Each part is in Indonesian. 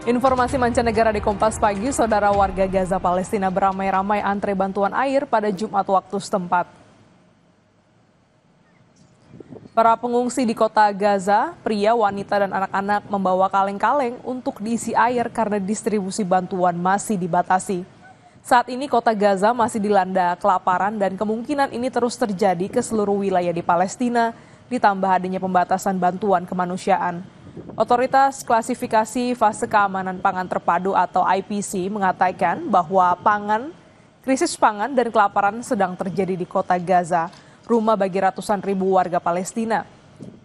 Informasi mancanegara di Kompas Pagi, saudara warga Gaza Palestina beramai-ramai antre bantuan air pada Jumat waktu setempat. Para pengungsi di kota Gaza, pria, wanita, dan anak-anak membawa kaleng-kaleng untuk diisi air karena distribusi bantuan masih dibatasi. Saat ini kota Gaza masih dilanda kelaparan dan kemungkinan ini terus terjadi ke seluruh wilayah di Palestina, ditambah adanya pembatasan bantuan kemanusiaan. Otoritas Klasifikasi Fase Keamanan Pangan Terpadu atau IPC mengatakan bahwa krisis pangan dan kelaparan sedang terjadi di kota Gaza, rumah bagi ratusan ribu warga Palestina.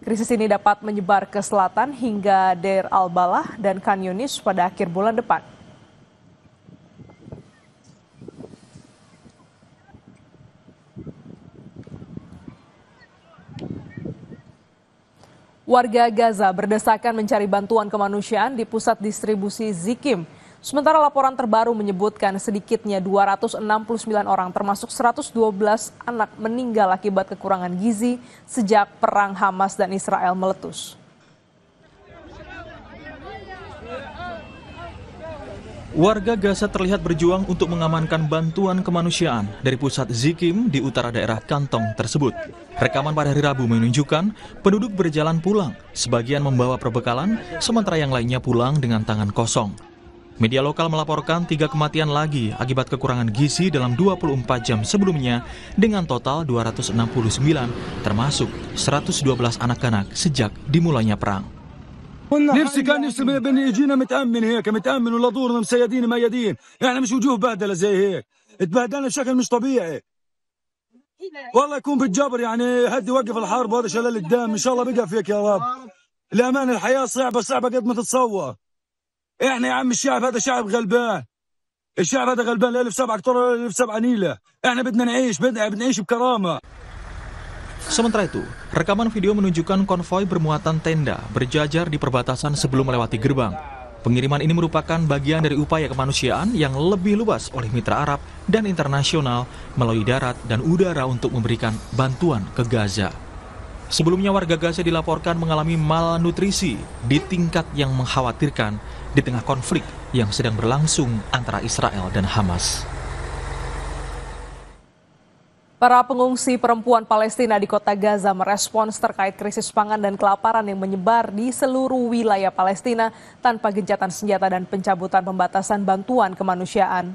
Krisis ini dapat menyebar ke selatan hingga Deir al-Balah dan Khan Yunis pada akhir bulan depan. Warga Gaza berdesakan mencari bantuan kemanusiaan di pusat distribusi Zikim. Sementara laporan terbaru menyebutkan sedikitnya 269 orang termasuk 112 anak meninggal akibat kekurangan gizi sejak perang Hamas dan Israel meletus. Warga Gaza terlihat berjuang untuk mengamankan bantuan kemanusiaan dari pusat Zikim di utara daerah kantong tersebut. Rekaman pada hari Rabu menunjukkan penduduk berjalan pulang, sebagian membawa perbekalan, sementara yang lainnya pulang dengan tangan kosong. Media lokal melaporkan 3 kematian lagi akibat kekurangan gizi dalam 24 jam sebelumnya dengan total 269, termasuk 112 anak-anak sejak dimulainya perang. نفسي بني يجينا متأمن هيك متأمن ولا دورنا مسيدين ميادين يعني مش وجوه بهدلة زي هيك اتبهدلنا بشكل مش طبيعي والله يكون بالجبر يعني هدي وقف الحرب وهذا شلال الدم ان شاء الله بقى فيك يا رب الأمان الحياة صعبة قد ما تتصور احنا يا عم الشعب هذا شعب غلبان الشعب هذا غلبان لا 1007 اكتر ولا 1007 نيلة احنا بدنا نعيش بكرامة. Sementara itu, rekaman video menunjukkan konvoi bermuatan tenda berjajar di perbatasan sebelum melewati gerbang. Pengiriman ini merupakan bagian dari upaya kemanusiaan yang lebih luas oleh mitra Arab dan internasional melalui darat dan udara untuk memberikan bantuan ke Gaza. Sebelumnya warga Gaza dilaporkan mengalami malnutrisi di tingkat yang mengkhawatirkan di tengah konflik yang sedang berlangsung antara Israel dan Hamas. Para pengungsi perempuan Palestina di kota Gaza merespons terkait krisis pangan dan kelaparan yang menyebar di seluruh wilayah Palestina tanpa gencatan senjata dan pencabutan pembatasan bantuan kemanusiaan.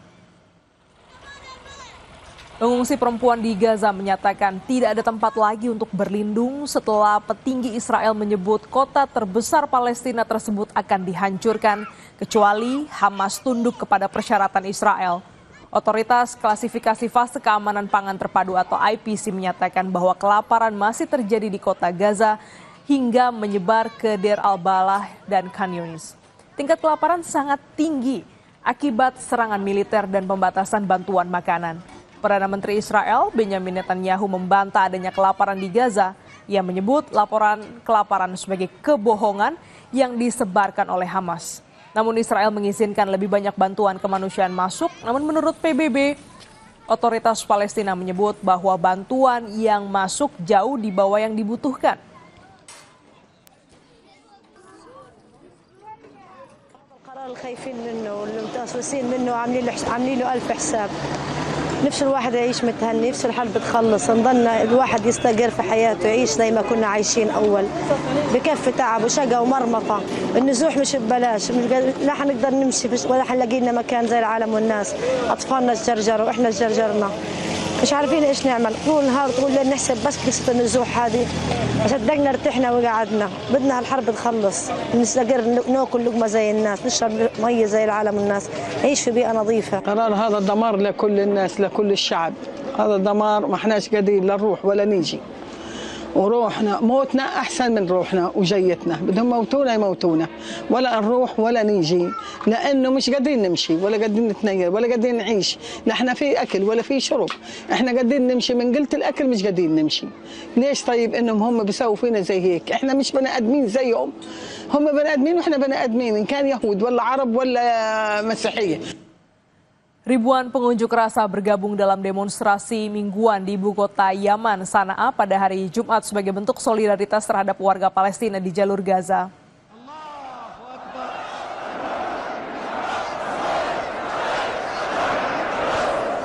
Pengungsi perempuan di Gaza menyatakan tidak ada tempat lagi untuk berlindung setelah petinggi Israel menyebut kota terbesar Palestina tersebut akan dihancurkan kecuali Hamas tunduk kepada persyaratan Israel. Otoritas Klasifikasi Fase Keamanan Pangan Terpadu atau IPC menyatakan bahwa kelaparan masih terjadi di kota Gaza hingga menyebar ke Deir al-Balah dan Khan Yunis. Tingkat kelaparan sangat tinggi akibat serangan militer dan pembatasan bantuan makanan. Perdana Menteri Israel Benjamin Netanyahu membantah adanya kelaparan di Gaza. Ia menyebut laporan kelaparan sebagai kebohongan yang disebarkan oleh Hamas. Namun Israel mengizinkan lebih banyak bantuan kemanusiaan masuk, namun menurut PBB, otoritas Palestina menyebut bahwa bantuan yang masuk jauh di bawah yang dibutuhkan. نفس الواحد يعيش متهني نفس الحرب تخلص نضلنا الواحد يستقر في حياته يعيش زي ما كنا عايشين أول بكف تعب وشقى ومرمطة النزوح مش ببلاش لا حنقدر نمشي ولا حنلاقي لنا مكان زي العالم والناس أطفالنا تجرجروا وإحنا تجرجرنا مش عارفين إيش نعمل طول النهار طول الليل نحسب بس قصة النزوح هذه صدقنا ارتحنا وقعدنا بدنا هالحرب تخلص نستقر ناكل لقمة زي الناس نشرب مية زي العالم والناس نعيش في بيئة نظيفة. قرار هذا دمار لكل الناس لكل الشعب هذا دمار ما احناش قادرين لا نروح ولا نيجي وروحنا موتنا أحسن من روحنا وجيتنا بدهم يموتونا ولا نروح ولا نيجي لأنه مش قادرين نمشي ولا قادرين نتنير ولا قادرين نعيش لا احنا في أكل ولا في شرب احنا قادرين نمشي من قلة الأكل مش قادرين نمشي ليش طيب إنهم هم بيسووا فينا زي هيك احنا مش بني آدمين زيهم هم بني آدمين وإحنا بني آدمين إن كان يهود ولا عرب ولا مسيحية. Ribuan pengunjuk rasa bergabung dalam demonstrasi mingguan di ibu kota Yaman, Sanaa, pada hari Jumat sebagai bentuk solidaritas terhadap warga Palestina di jalur Gaza.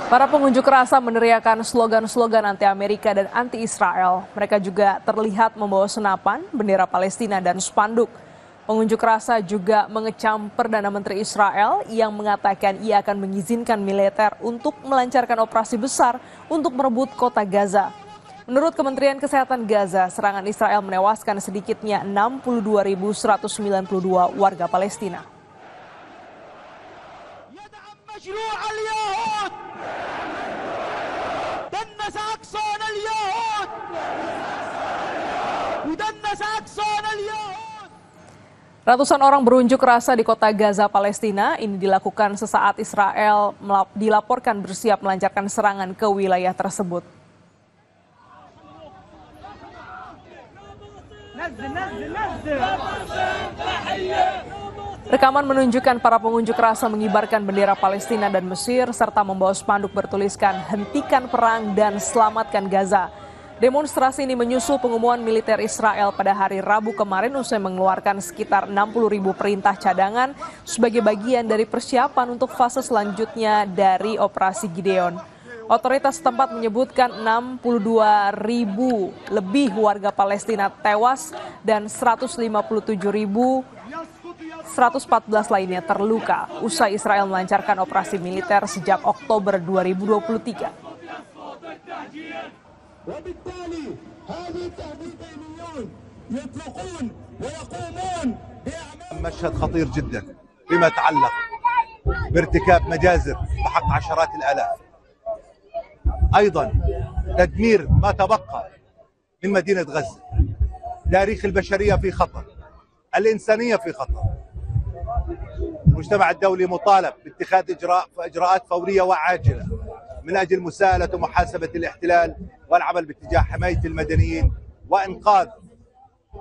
Para pengunjuk rasa meneriakan slogan-slogan anti-Amerika dan anti-Israel. Mereka juga terlihat membawa senapan, bendera Palestina, dan spanduk. Pengunjuk rasa juga mengecam Perdana Menteri Israel yang mengatakan ia akan mengizinkan militer untuk melancarkan operasi besar untuk merebut kota Gaza. Menurut Kementerian Kesehatan Gaza, serangan Israel menewaskan sedikitnya 62.192 warga Palestina. Ratusan orang berunjuk rasa di kota Gaza, Palestina. Ini dilakukan sesaat Israel dilaporkan bersiap melancarkan serangan ke wilayah tersebut. Rekaman menunjukkan para pengunjuk rasa mengibarkan bendera Palestina dan Mesir serta membawa spanduk bertuliskan "Hentikan perang dan selamatkan Gaza". Demonstrasi ini menyusul pengumuman militer Israel pada hari Rabu kemarin usai mengeluarkan sekitar 60.000 perintah cadangan sebagai bagian dari persiapan untuk fase selanjutnya dari Operasi Gideon. Otoritas setempat menyebutkan 62.000 lebih warga Palestina tewas dan 157.114 lainnya terluka usai Israel melancarkan operasi militer sejak Oktober 2023. وبالتالي هذه التهديدين يطلقون ويقومون بأعمال مشهد خطير جدا فيما يتعلق بارتكاب مجازر بحق عشرات الآلاف. أيضا تدمير ما تبقى من مدينة غزة. تاريخ البشرية في خطر، الإنسانية في خطر. المجتمع الدولي مطالب باتخاذ إجراءات فورية وعاجلة من أجل مساءلة ومحاسبة الاحتلال والعمل باتجاه حماية المدنيين وإنقاذ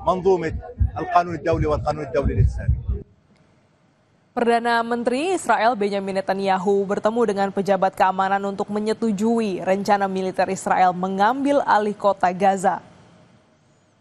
منظومة القانون الدولي والقانون الدولي الإنساني. Perdana Menteri Israel Benjamin Netanyahu bertemu dengan pejabat keamanan untuk menyetujui rencana militer Israel mengambil alih kota Gaza.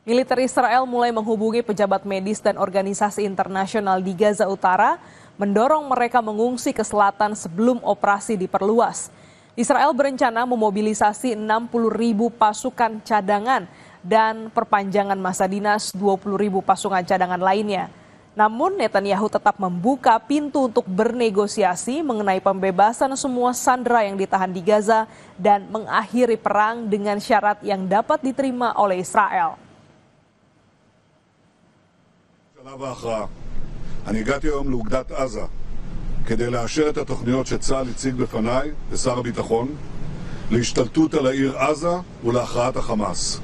Militer Israel mulai menghubungi pejabat medis dan organisasi internasional di Gaza Utara, mendorong mereka mengungsi ke selatan sebelum operasi diperluas. Israel berencana memobilisasi 60.000 pasukan cadangan dan perpanjangan masa dinas 20.000 pasukan cadangan lainnya. Namun Netanyahu tetap membuka pintu untuk bernegosiasi mengenai pembebasan semua sandera yang ditahan di Gaza dan mengakhiri perang dengan syarat yang dapat diterima oleh Israel. אני הגעתי היום לאוגדת עזה כדי לאשר את התוכניות שצה"ל הציג בפניי לשר הביטחון להשתלטות על העיר עזה ולהכרעת החמאס.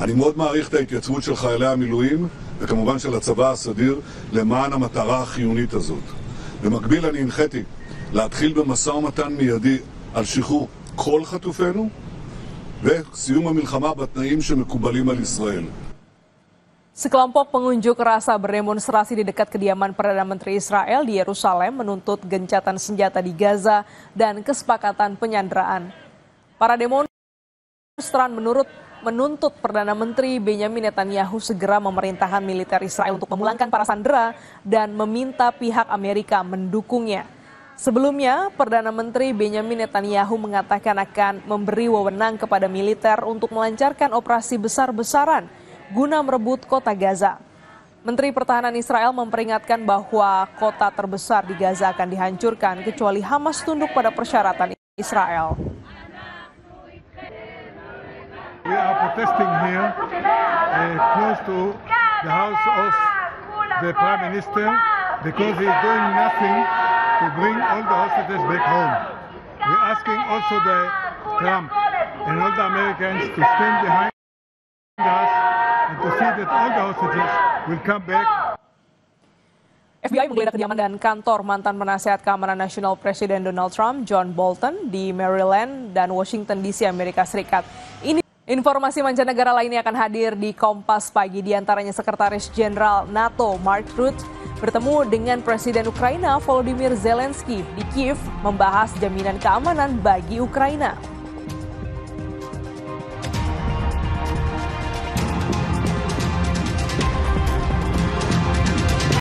אני מאוד מעריך את ההתייצבות של חיילי המילואים וכמובן של הצבא הסדיר למען המטרה החיונית הזאת. במקביל אני הנחיתי להתחיל במשא ומתן מיידי על שחרור כל חטופינו וסיום המלחמה בתנאים שמקובלים על ישראל. Sekelompok pengunjuk rasa berdemonstrasi di dekat kediaman Perdana Menteri Israel di Yerusalem menuntut gencatan senjata di Gaza dan kesepakatan penyanderaan. Para demonstran menuntut Perdana Menteri Benjamin Netanyahu segera memerintahkan militer Israel untuk memulangkan para sandera dan meminta pihak Amerika mendukungnya. Sebelumnya, Perdana Menteri Benjamin Netanyahu mengatakan akan memberi wewenang kepada militer untuk melancarkan operasi besar-besaran guna merebut kota Gaza. Menteri Pertahanan Israel memperingatkan bahwa kota terbesar di Gaza akan dihancurkan kecuali Hamas tunduk pada persyaratan Israel. We are protesting here close to the house of the Prime Minister because he is doing nothing to bring all the hostages back home. We are asking also the Trump and all the Americans to stand behind us and to see that all the hostages will come back. FBI menggeledah kediaman dan kantor mantan penasehat keamanan nasional Presiden Donald Trump, John Bolton, di Maryland dan Washington DC, Amerika Serikat. Ini informasi mancanegara lainnya akan hadir di Kompas Pagi, diantaranya Sekretaris Jenderal NATO Mark Rutte bertemu dengan Presiden Ukraina Volodymyr Zelensky di Kiev membahas jaminan keamanan bagi Ukraina.